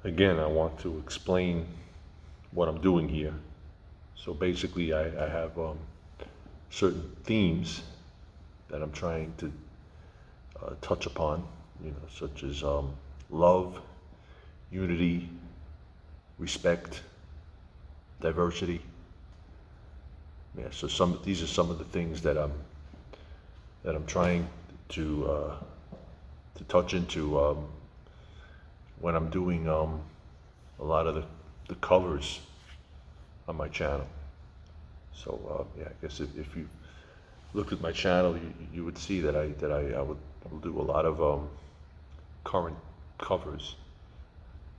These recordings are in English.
Again, I want to explain what I'm doing here. So basically, I have certain themes that I'm trying to touch upon, such as love, unity, respect, diversity. Yeah, so these are some of the things that I'm trying to touch into when I'm doing a lot of the covers on my channel. So yeah, I guess if you looked at my channel, you would see that I will do a lot of current covers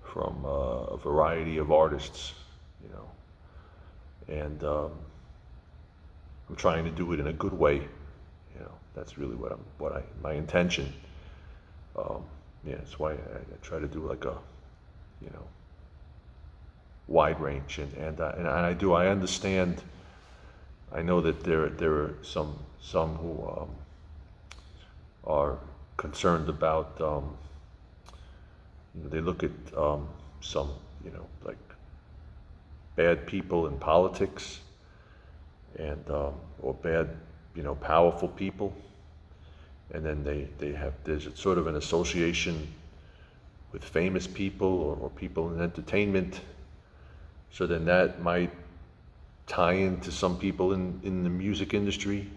from a variety of artists, and I'm trying to do it in a good way. That's really my intention. Yeah, that's why I try to do like a, you know, wide range, and I understand. I know that there are some who are concerned about. They look at some, like bad people in politics, and or bad, powerful people, and then there's sort of an association with famous people or people in entertainment. So then that might tie into some people in the music industry.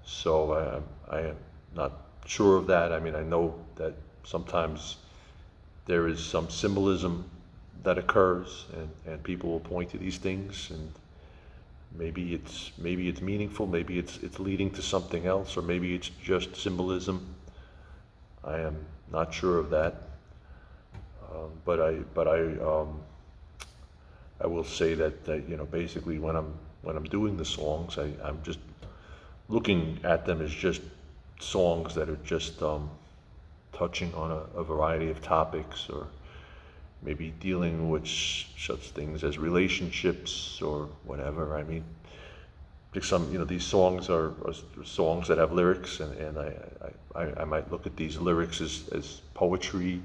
So I am not sure of that. I mean, I know that sometimes there is some symbolism that occurs, and people will point to these things, and maybe it's meaningful, maybe it's leading to something else, or maybe it's just symbolism. I am not sure of that, but I will say that basically when I'm doing the songs, I'm just looking at them as just songs that are just touching on a variety of topics, or maybe dealing with such things as relationships or whatever. I mean, these songs are songs that have lyrics, and I might look at these lyrics as poetry,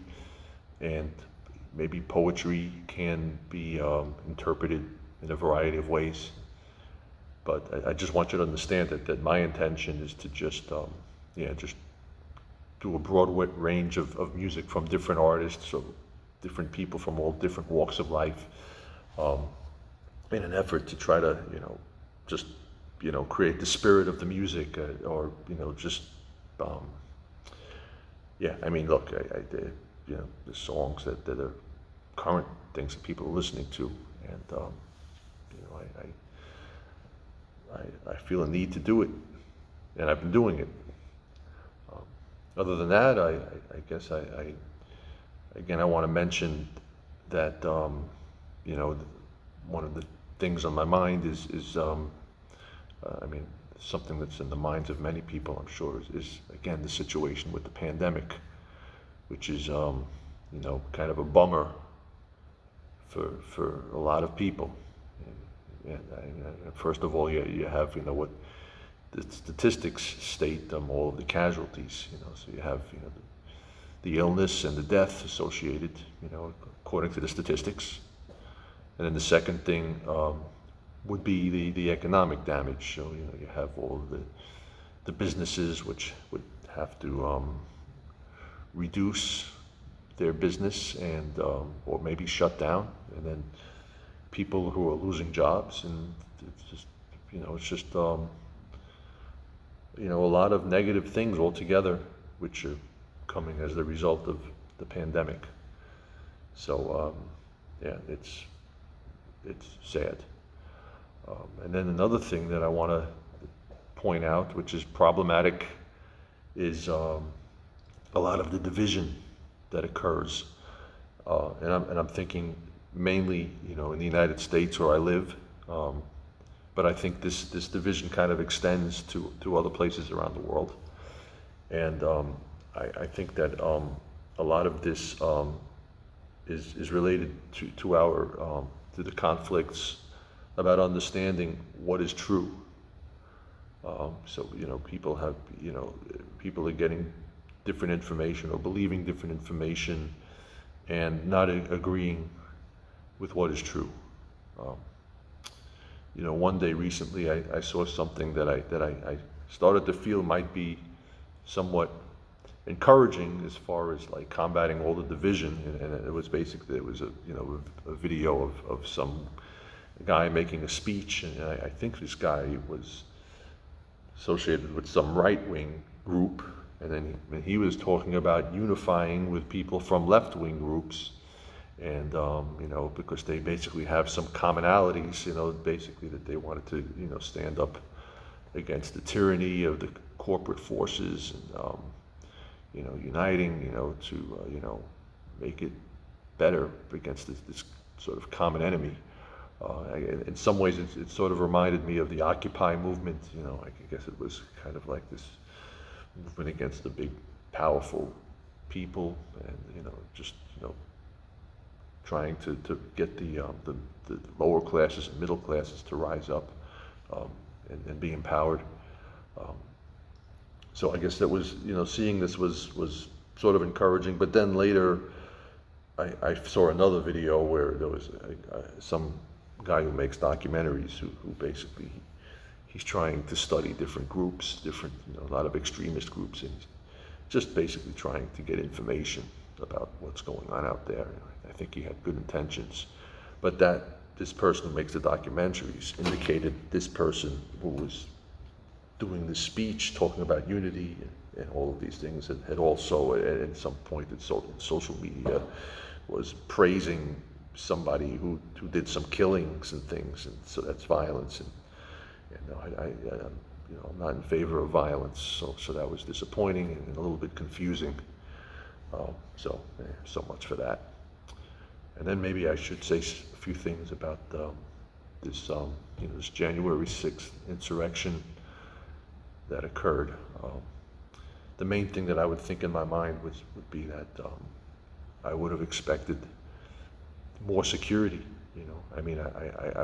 and maybe poetry can be interpreted in a variety of ways. But I just want you to understand that my intention is to just do a broad range of music from different artists, or different people from all different walks of life, in an effort to try to, just, create the spirit of the music, or, just, yeah, I mean, look, the songs that are current things that people are listening to, and, I feel a need to do it, and I've been doing it. Other than that, I guess again, I want to mention that, one of the things on my mind is I mean, something that's in the minds of many people, I'm sure, is again, the situation with the pandemic, which is, kind of a bummer for a lot of people. And first of all, you have, what the statistics state, all of the casualties, so you have, the illness and the death associated, according to the statistics. And then the second thing would be the economic damage. So, you have all of the businesses which would have to reduce their business, and or maybe shut down, and then people who are losing jobs, and it's just a lot of negative things altogether, which are coming as the result of the pandemic. So yeah, it's sad. And then another thing that I want to point out, which is problematic, is a lot of the division that occurs, and I'm thinking mainly, in the United States where I live, but I think this division kind of extends to other places around the world, and I think that a lot of this is related to the conflicts about understanding what is true. So people are getting different information, or believing different information, and not agreeing with what is true. Um, one day recently I saw something that I started to feel might be somewhat encouraging as far as like combating all the division, and it was basically, it was a video of some guy making a speech, and I think this guy was associated with some right-wing group, and then he was talking about unifying with people from left-wing groups, and because they basically have some commonalities, basically that they wanted to stand up against the tyranny of the corporate forces, and uniting to make it better against this sort of common enemy. In some ways, it sort of reminded me of the Occupy movement. I guess it was kind of like this movement against the big, powerful people, and just trying to get the lower classes and middle classes to rise up and be empowered. So I guess that was, seeing this was sort of encouraging. But then later, I saw another video where there was some guy who makes documentaries who basically, he's trying to study different groups, a lot of extremist groups, and he's just basically trying to get information about what's going on out there. I think he had good intentions, but this person who makes the documentaries indicated this person who was doing this speech talking about unity and all of these things, and had also at some point in social media was praising somebody who did some killings and things, and so that's violence, and I'm not in favor of violence, so that was disappointing and a little bit confusing. So much for that. And then maybe I should say a few things about this January 6th insurrection that occurred. The main thing that I would think in my mind would be that I would have expected more security. I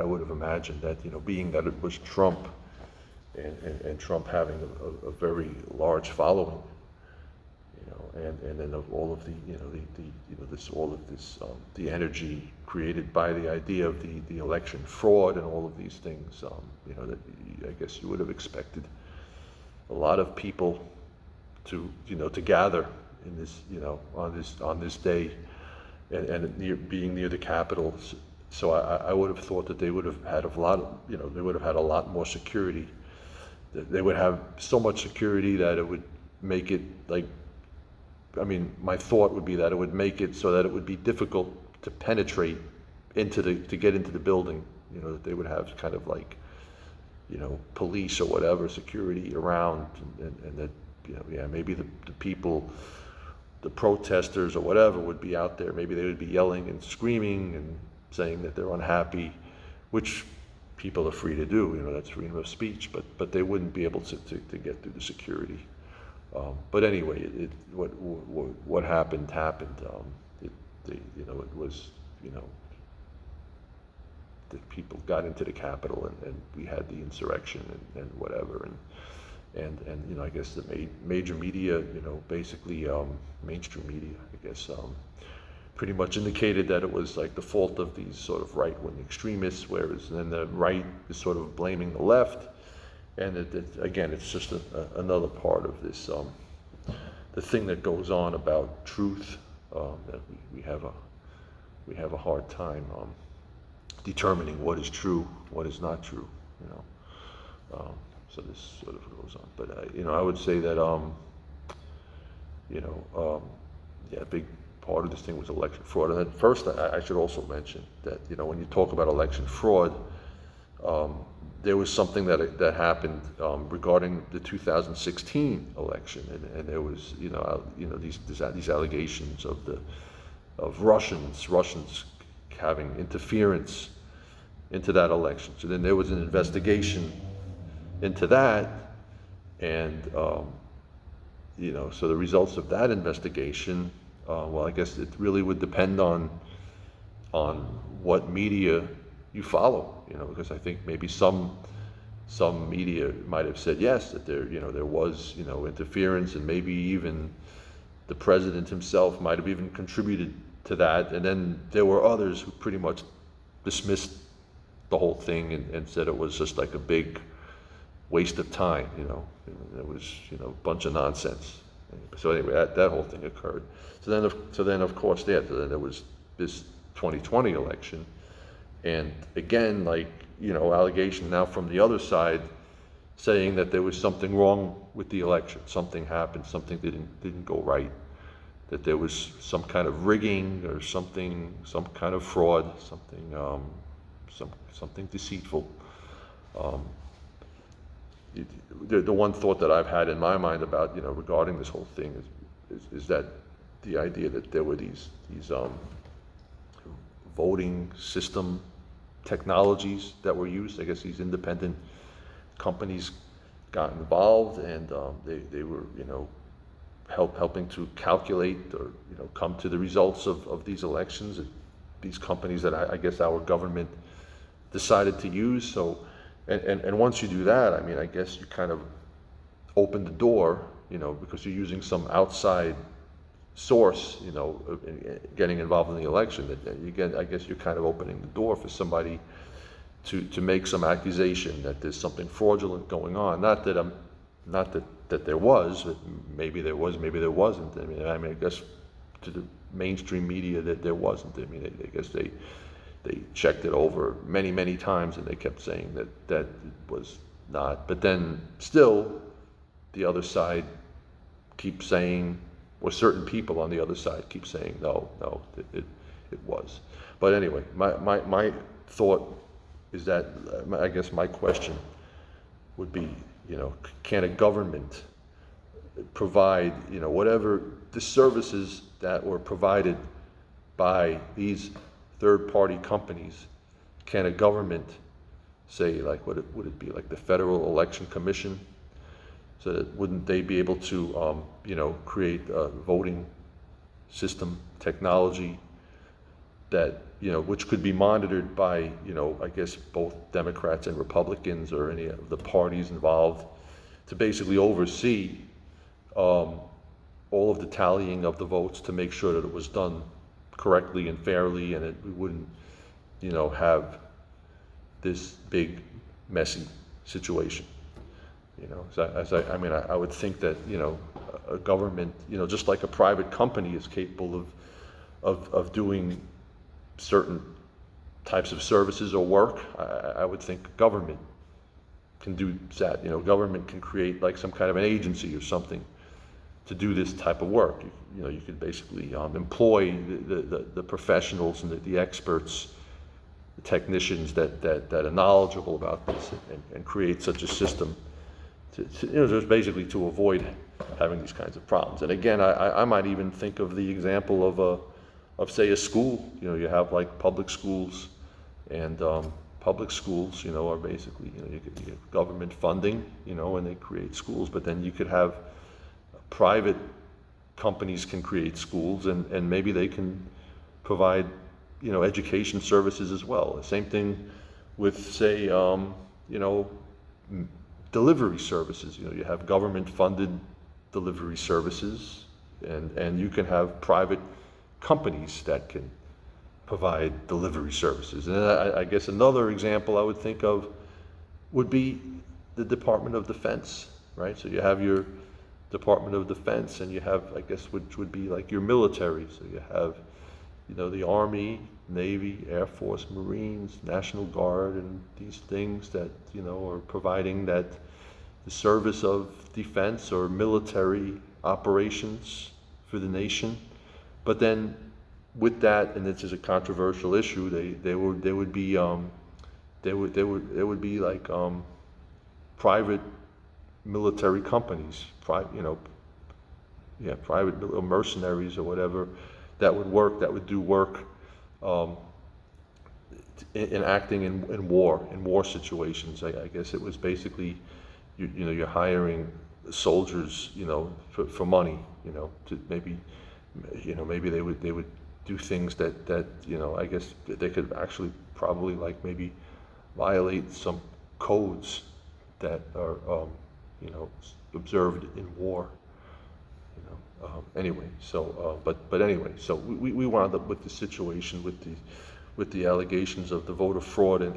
would have imagined that, being that it was Trump, and Trump having a very large following, and then of all of the energy created by the idea of the election fraud and all of these things, that I guess you would have expected a lot of people to gather in this, on this day, and being near the Capitol. So I would have thought that they would have had a lot more security. They would have so much security that it would make it my thought would be that it would make it so that it would be difficult to penetrate to get into the building. That they would have kind of police or whatever, security around, and that, maybe the people, the protesters or whatever would be out there. Maybe they would be yelling and screaming and saying that they're unhappy, which people are free to do, that's freedom of speech, but they wouldn't be able to get through the security. But anyway, what happened. It was, the people got into the Capitol, and we had the insurrection and whatever, and I guess the major media, basically mainstream media, I guess, pretty much indicated that it was like the fault of these sort of right-wing extremists, whereas then the right is sort of blaming the left. And again, it's just another part of this, the thing that goes on about truth, that we have a hard time determining what is true, what is not true, so this sort of goes on. But I would say that a big part of this thing was election fraud. And then first, I should also mention that when you talk about election fraud, there was something that happened regarding the 2016 election, and there was these allegations of Russians having interference into that election. So then there was an investigation into that, and so the results of that investigation, well, I guess it really would depend on what media you follow, because I think maybe some media might have said yes, that there was interference, and maybe even the president himself might have even contributed to that, and then there were others who pretty much dismissed the whole thing and said it was just like a big waste of time, it was, a bunch of nonsense. So anyway, that whole thing occurred. So then of course, then there was this 2020 election, and again, allegation now from the other side saying that there was something wrong with the election, something happened, something didn't go right, that there was some kind of rigging or something, some kind of fraud, something deceitful. The one thought that I've had in my mind about, regarding this whole thing is that the idea that there were these voting system technologies that were used. I guess these independent companies got involved, and they were, helping to calculate or, come to the results of these elections. These companies that I guess our government decided to use. So, and once you do that, I guess you kind of open the door, because you're using some outside source, getting involved in the election. That I guess you're kind of opening the door for somebody to make some accusation that there's something fraudulent going on. Not that there was, but maybe there was, maybe there wasn't. I guess to the mainstream media that there wasn't. I guess they checked it over many times, and they kept saying that it was not. But then still, the other side keeps saying, or certain people on the other side keep saying, no, it was. But anyway, my thought is that, I guess my question would be, can a government provide, whatever the services that were provided by these third-party companies, can a government say, would it be like the Federal Election Commission? So that wouldn't they be able to, create a voting system technology that, which could be monitored by, I guess both Democrats and Republicans or any of the parties involved, to basically oversee all of the tallying of the votes to make sure that it was done correctly and fairly, and we wouldn't, have this big, messy situation. So I would think that, a government, just like a private company is capable of doing certain types of services or work, I would think government can do that. Government can create like some kind of an agency or something to do this type of work. You could basically employ the professionals and the experts, the technicians that are knowledgeable about this, and create such a system to just basically to avoid having these kinds of problems. And again, I might even think of the example of say a school. You have like public schools, and public schools, are basically, you get government funding, and they create schools, but then you could have private companies can create schools, and maybe they can provide, education services as well. The same thing with, say, delivery services. You have government-funded delivery services, and you can have private companies that can provide delivery services. And I guess another example I would think of would be the Department of Defense, right? So you have your Department of Defense, and you have, I guess, which would be like your military. So you have, the Army, Navy, Air Force, Marines, National Guard, and these things that, are providing the service of defense or military operations for the nation. But then with that, and this is a controversial issue, there would be like private military companies, private mercenaries or whatever, that would do work in acting in war situations. I guess it was basically, you're hiring soldiers, for money, to maybe they would do things that I guess they could actually probably like maybe violate some codes that are observed in war. Anyway, so but anyway, so we wound up with the situation with the allegations of the voter fraud, and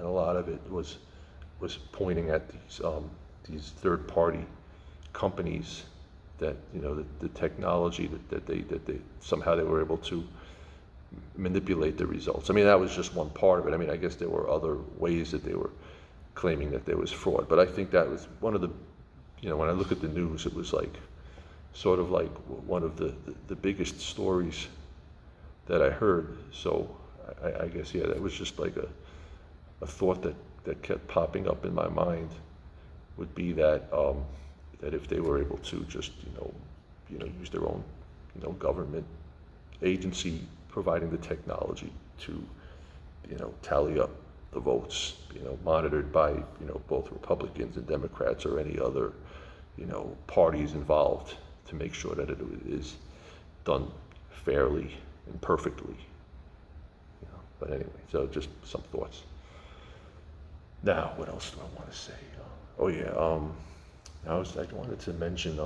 a lot of it was pointing at these third party companies that, you know, the technology that they somehow they were able to manipulate the results. I mean, that was just one part of it. I mean, I guess there were other ways that they were claiming that there was fraud, but I think that was one of the, you know, when I look at the news, it was like sort of like one of the biggest stories that I heard. So I guess, yeah, that was just like a thought that kept popping up in my mind, would be that that if they were able to just, you know, use their own, you know, government agency providing the technology to, you know, tally up the votes, you know, monitored by, you know, both Republicans and Democrats or any other, you know, parties involved, to make sure that it is done fairly and perfectly. You know, but anyway, so just some thoughts. Now, what else do I want to say? Oh yeah, I wanted to mention,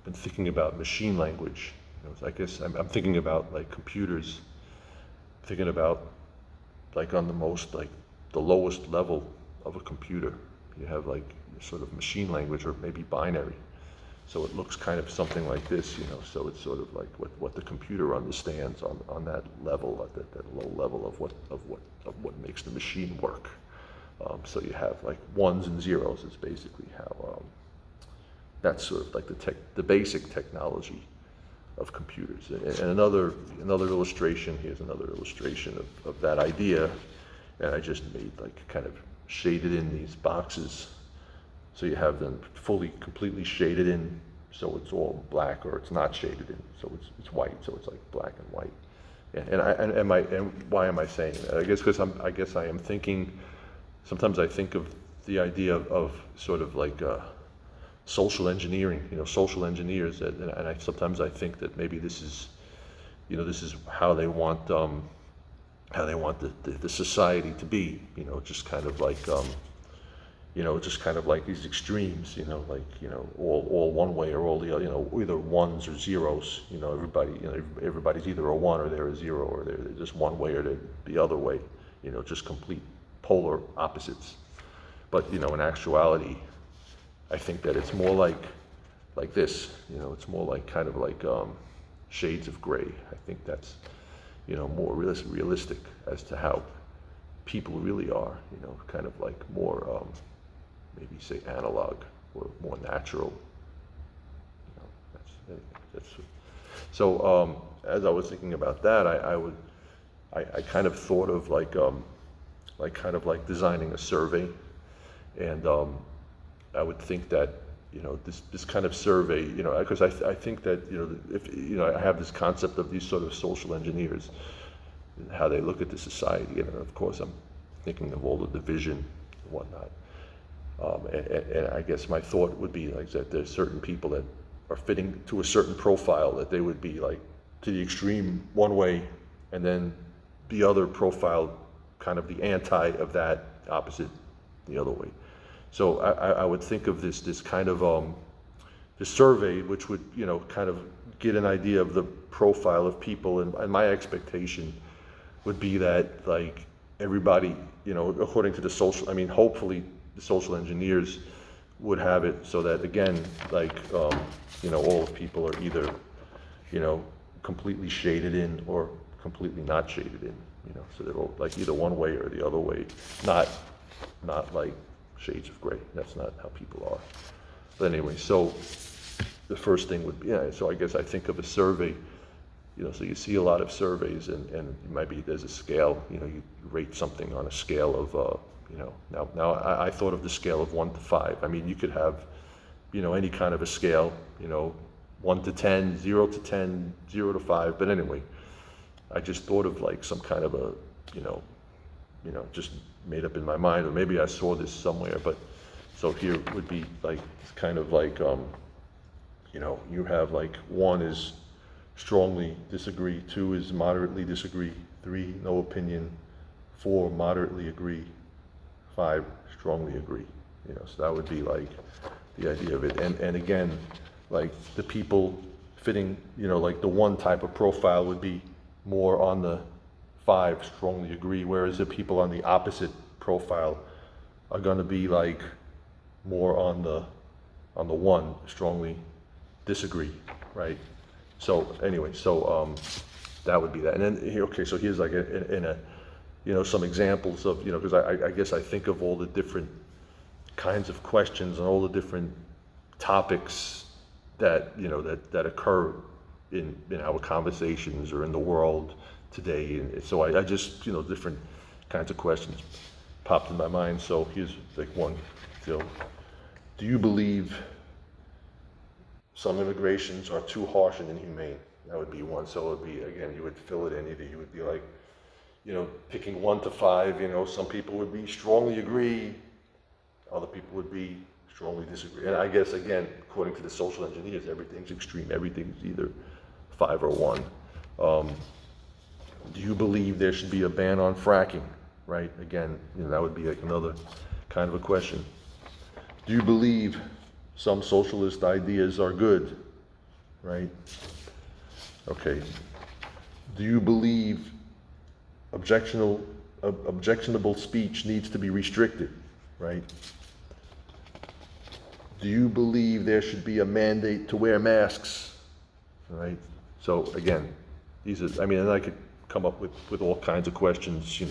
been thinking about machine language. You know, I guess I'm thinking about like computers, thinking about like on the lowest level of a computer, you have like sort of machine language, or maybe binary. So it looks kind of something like this, you know, so it's sort of like what the computer understands on that level, at that low level of what makes the machine work. So you have like ones and zeros is basically how, that's sort of like the basic technology of computers. And another illustration, here's another illustration of that idea, and I just made like kind of shaded in these boxes. So you have them completely shaded in, so it's all black, or it's not shaded in, so it's white, so it's like black and white. And why am I saying that? I guess because I am thinking. Sometimes I think of the idea of sort of like social engineering, you know, social engineers, and sometimes I think that maybe this is, you know, this is how they want the society to be, you know, just kind of like, you know, just kind of like these extremes, you know, like, you know, all one way or all the other, you know, either ones or zeros, you know, everybody's either a one or they're a zero, or they're just one way or they're the other way, you know, just complete polar opposites. But, you know, in actuality, I think that it's more like this, you know, it's more like kind of like shades of gray. I think that's, you know, more realistic as to how people really are, you know, kind of like more, maybe say analog or more natural. You know, that's so. As I was thinking about that, I kind of thought of like designing a survey, and I would think that, you know, this kind of survey, you know, because I think that, you know, if, you know, I have this concept of these sort of social engineers and how they look at the society, and of course I'm thinking of all the division and whatnot. And I guess my thought would be like that there's certain people that are fitting to a certain profile, that they would be like to the extreme one way, and then the other profile kind of the anti of that, opposite the other way. So I would think of this kind of this survey, which would, you know, kind of get an idea of the profile of people, and my expectation would be that like everybody, you know, according to the social, I mean, hopefully the social engineers would have it so that, again, like, you know, all people are either, you know, completely shaded in or completely not shaded in, you know, so they're all like either one way or the other way, not like shades of gray. That's not how people are. But anyway, so the first thing would be, yeah, so I guess I think of a survey, you know, so you see a lot of surveys, and maybe there's a scale, you know, you rate something on a scale of, you know, now I thought of the scale of 1 to 5. I mean, you could have, you know, any kind of a scale, you know, 1 to 10, 0 to 10, 0 to 5. But anyway, I just thought of like some kind of a, you know, just made up in my mind, or maybe I saw this somewhere. But so here would be like kind of like, you know, you have like 1 is strongly disagree, 2 is moderately disagree, 3 no opinion, 4 moderately agree, 5 strongly agree. You know, so that would be like the idea of it. And again, like the people fitting, like the one type of profile would be more on the 5, strongly agree, whereas the people on the opposite profile are going to be like more on the 1, strongly disagree, right? So anyway, that would be that. And then here, okay, so here's like some examples of, because I guess I think of all the different kinds of questions and all the different topics that that occur in our conversations or in the world today. And so I just different kinds of questions popped in my mind. So here's like one. Do you believe some immigrations are too harsh and inhumane? That would be one. So it would be, again, you would fill it in. Either you would be like, picking 1 to 5. Some people would be strongly agree, other people would be strongly disagree. And I guess, again, according to the social engineers, everything's extreme. Everything's either 5 or 1. Do you believe there should be a ban on fracking? Right? Again, that would be like another kind of a question. Do you believe some socialist ideas are good? Right? Okay. Do you believe objectionable speech needs to be restricted? Right? Do you believe there should be a mandate to wear masks? Right? So again, these are, and I could come up with all kinds of questions,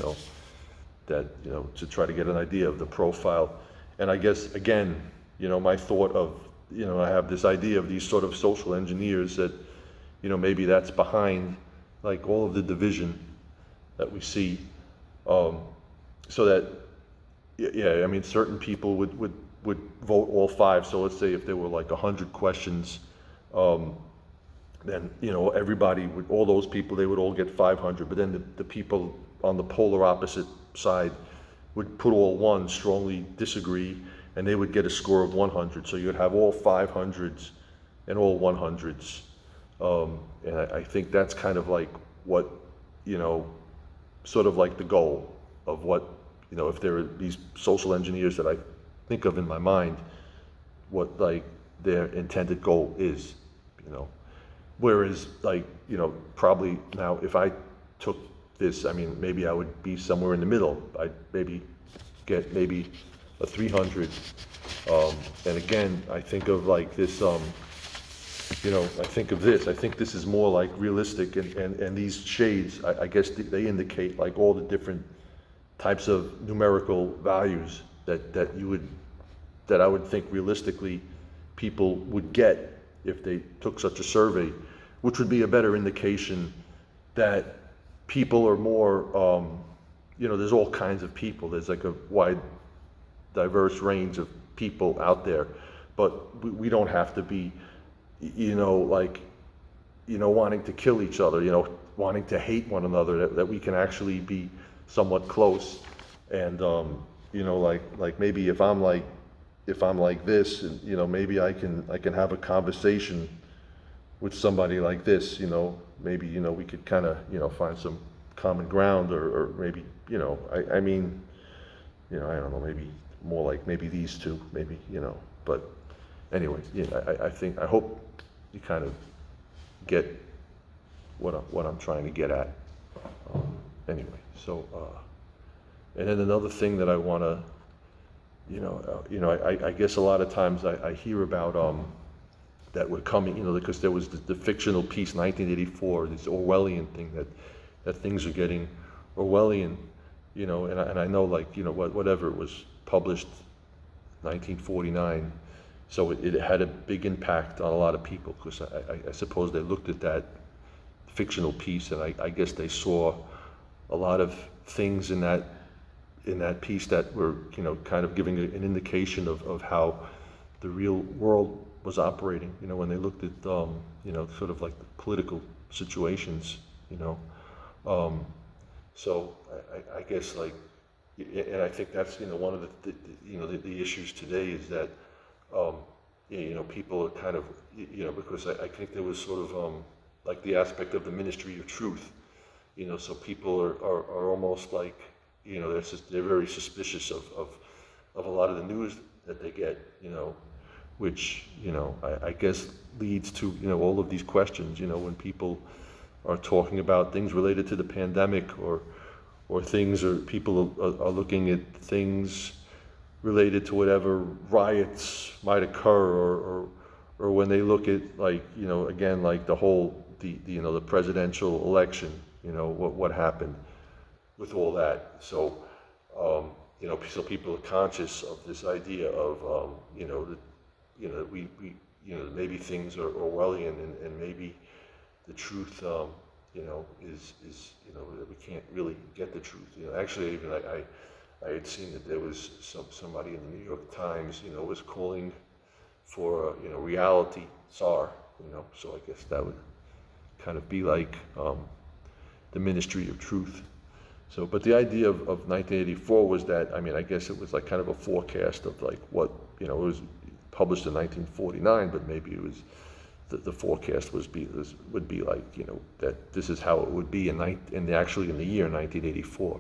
that, to try to get an idea of the profile. And I guess, again, my thought of, I have this idea of these sort of social engineers that, maybe that's behind like all of the division that we see. So that, certain people would vote all 5. So let's say if there were like 100 questions, then, everybody would, all those people, they would all get 500. But then the people on the polar opposite side would put all 1, strongly disagree, and they would get a score of 100. So you'd have all 500s and all 100s. And I think that's kind of like what, sort of like the goal of what, if there are these social engineers that I think of in my mind, what like their intended goal is, Whereas like, probably now if I took this, maybe I would be somewhere in the middle. I'd maybe get maybe a 300. And again, I think of like this, I think of this. I think this is more like realistic, and these shades, I guess they indicate like all the different types of numerical values that I would think realistically people would get if they took such a survey, which would be a better indication that people are more, there's all kinds of people. There's like a wide, diverse range of people out there, but we don't have to be, wanting to kill each other, wanting to hate one another, that we can actually be somewhat close. And, like maybe if I'm like this, and, maybe I can have a conversation with somebody like this, maybe, we could kind of, find some common ground, or maybe, I don't know, maybe more like maybe these two, maybe, but anyway, I hope you kind of get what I'm trying to get at. Anyway, so, and then another thing that I want to, I guess a lot of times I hear about that we're coming, because there was the fictional piece 1984, this Orwellian thing that things are getting Orwellian, and I know like whatever, it was published 1949, so it had a big impact on a lot of people, because I suppose they looked at that fictional piece, and I guess they saw a lot of things in that piece that were, kind of giving an indication of how the real world was operating, when they looked at, sort of like the political situations, so I guess like, and I think that's, one of the issues today is that, people are kind of, because I think there was sort of, like the aspect of the ministry of truth, so people are almost like, they're very suspicious of a lot of the news that they get, which, I guess leads to, all of these questions, when people are talking about things related to the pandemic, or things, or people are looking at things related to whatever riots might occur, or when they look at, like, again, like the presidential election, what happened with all that. So, so people are conscious of this idea of, that we maybe things are Orwellian, and maybe the truth, is that we can't really get the truth. Actually, even I had seen that there was somebody in the New York Times, was calling for a, reality czar, so I guess that would kind of be like the Ministry of Truth. So, but the idea of 1984 was that, I guess it was like kind of a forecast of like what, it was published in 1949, but maybe it was, the forecast would be like, that this is how it would be actually in the year 1984.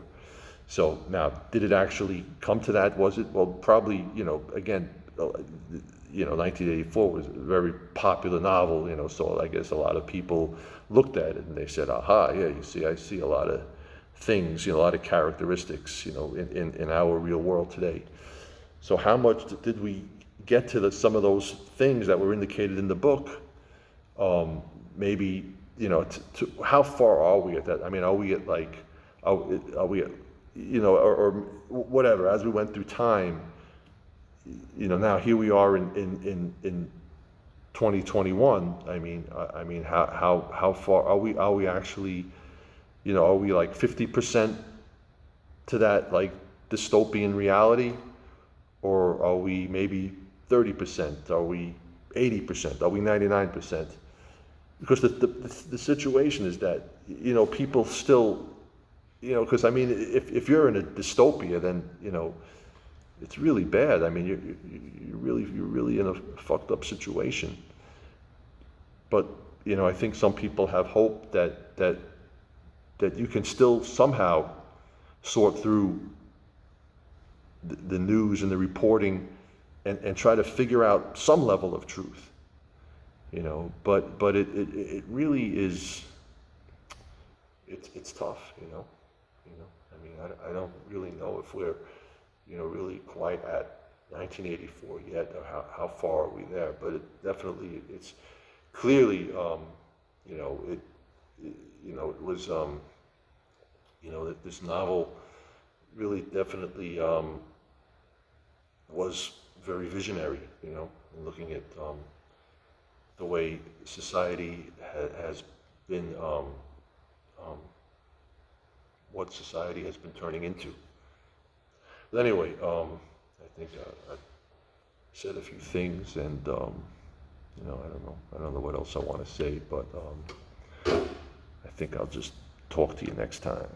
So now, did it actually come to that? Was it? Well, probably, again, 1984 was a very popular novel, so I guess a lot of people looked at it and they said, aha, yeah, you see, I see a lot of things, a lot of characteristics, in our real world today. So how much did we get to some of those things that were indicated in the book? Maybe, how far are we at that? Are we at like, are we at, or whatever, as we went through time, now here we are in 2021. How far are we actually, are we like 50% to that like dystopian reality, or are we maybe 30%? Are we 80%? Are we 99%? Because the situation is that, people still, because if you're in a dystopia, then, it's really bad. You're really in a fucked up situation. But, I think some people have hope that you can still somehow sort through the news and the reporting and try to figure out some level of truth. But it really is, it's tough, I don't really know if we're, really quite at 1984 yet, or how far are we there, but it's clearly, it was, that this novel really definitely was very visionary, in looking at the way society has been, what society has been turning into. But anyway, I think I said a few things, and I don't know what else I want to say, but I think I'll just talk to you next time.